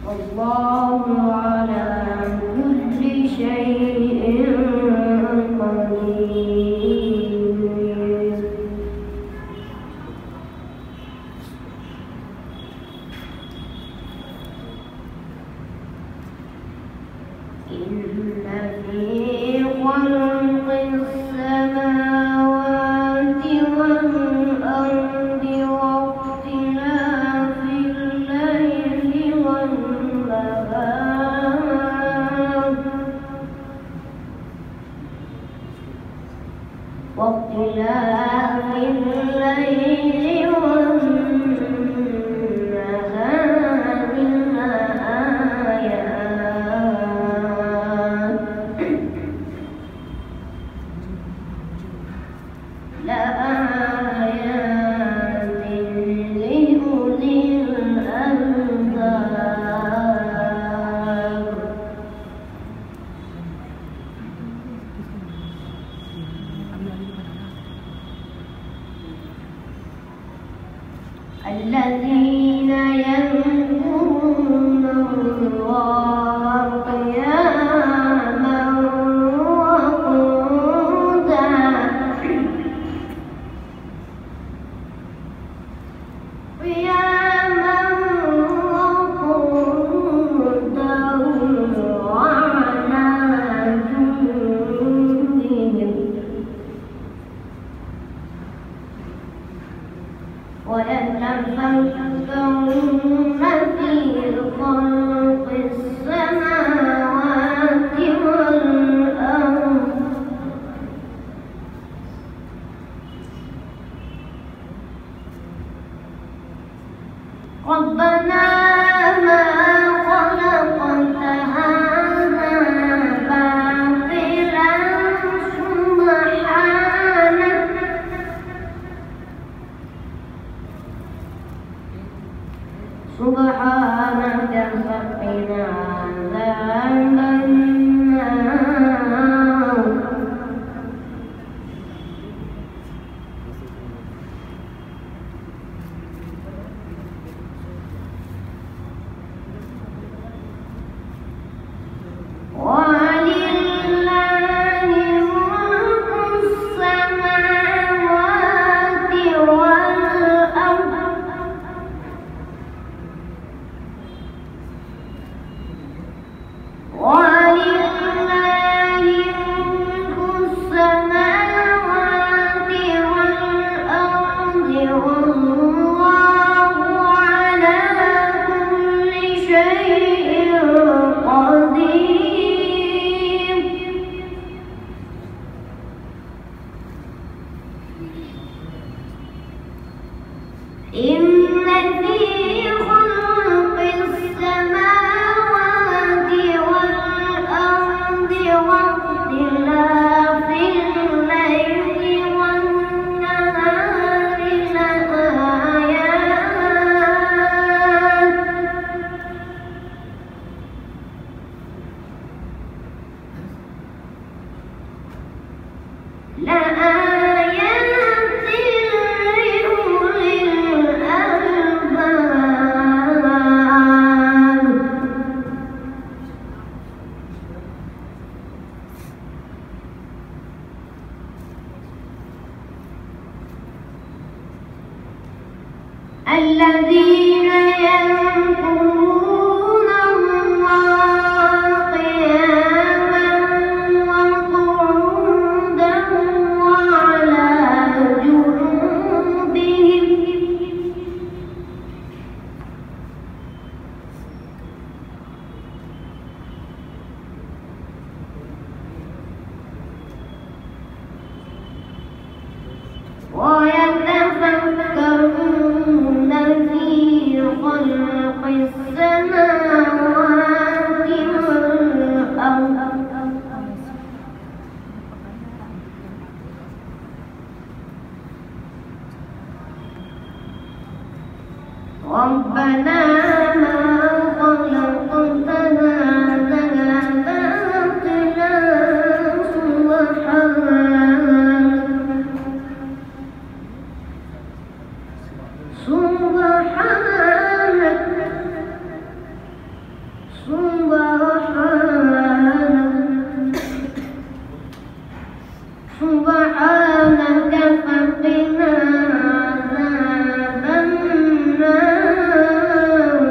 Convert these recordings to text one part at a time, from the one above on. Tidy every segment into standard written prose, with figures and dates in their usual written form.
والله على كل شيء قدير. إن في خلق السماوات والأرض واختلاف الليل والنهار لآيات لأولي الألباب. الذين يذكرون الله قياما وقعودا وعلى جنوبهم ويتفكرون في خلق السماوات والأرض ربنا ما خلقت هذا باطلا سبحانك فقنا عذاب النار. ولله ملك السماوات والأرض والله على كل شيء قدير. إن في خلق السماوات والأرض واختلاف الليل والنهار لآيات لأولي الألباب. الذين يذكرون الله قياما وقعودا وعلى جنوبهم ويتفكرون في خلق السماوات والأرض ربنا ما خلقت هذا Subhanaka faqina adzaban nar.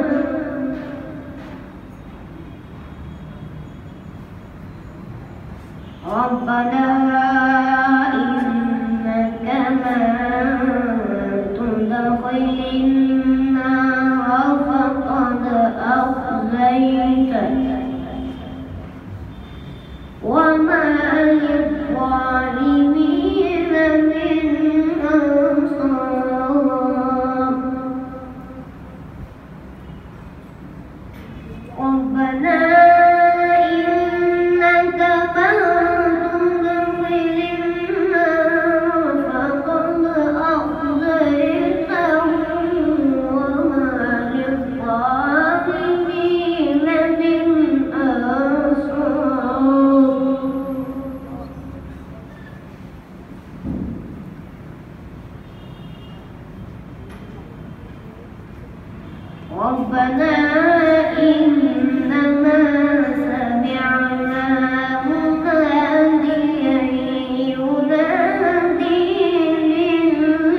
Rabbana innaka man tudkhilin nar faqad akhzaytah wa ma للظالمين من أنصار. ربنا إنك من تدخل النار فقد أخزيته وما للظالمين من أنصار. ربنا إننا سمعنا مناديا ينادي للإيمان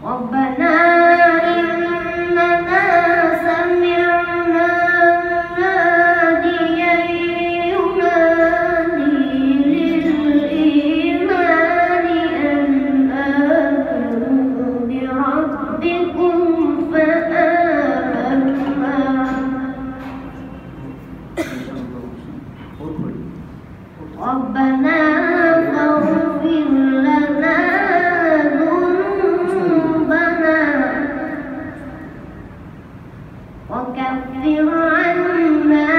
ربنا إننا سمعنا مناديا ينادي للإيمان أن آمنوا بربكم فآمنا. ربنا فاغفر لنا وكفر عنا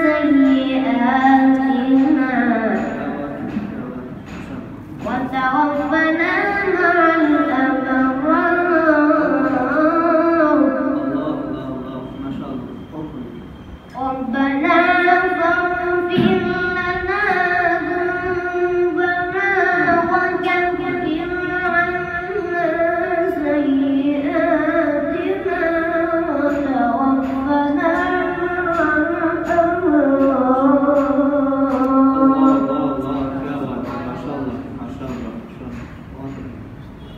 سيئاتنا وتوفنا مع الأبرار. ربنا فاغفر لنا ذنوبنا وكفر عنا سيئاتنا وتوفنا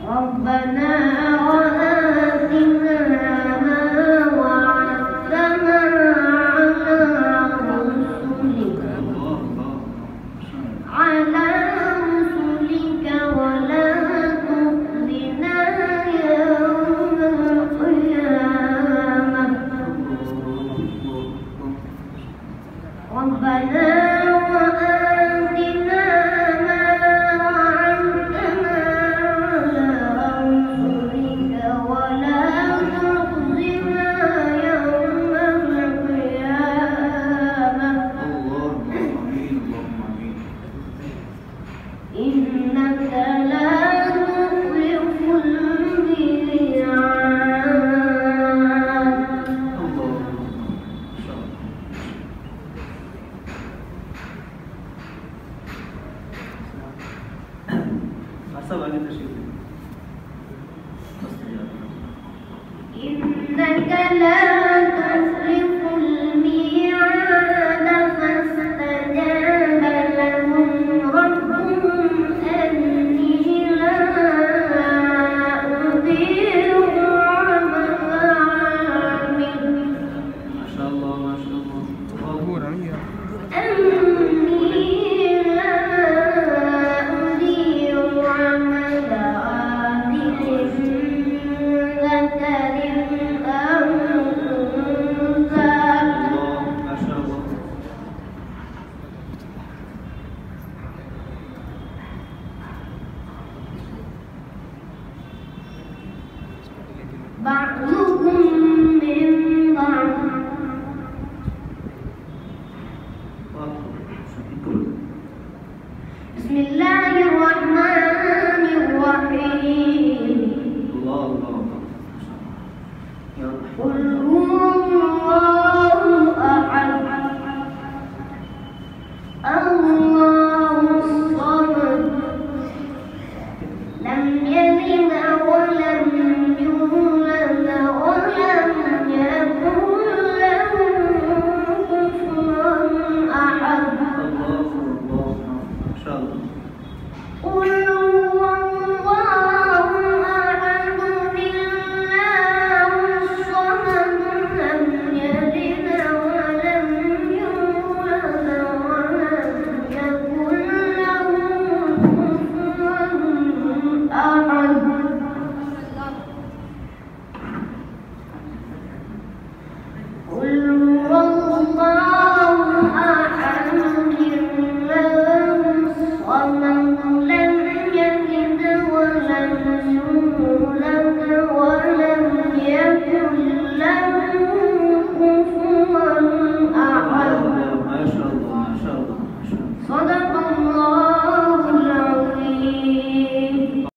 ربنا وآتنا ما وعدتنا على رسلك ولا تخزنا يوم القيامة. ربنا وآتنا ما وعدتنا على رسلك ولا تخزنا يوم القيامة إنك لا تخلف الميعاد. إنك لا تخلف الميعاد فاستجاب لهم ربهم أني لا أضيع عمل عامل أني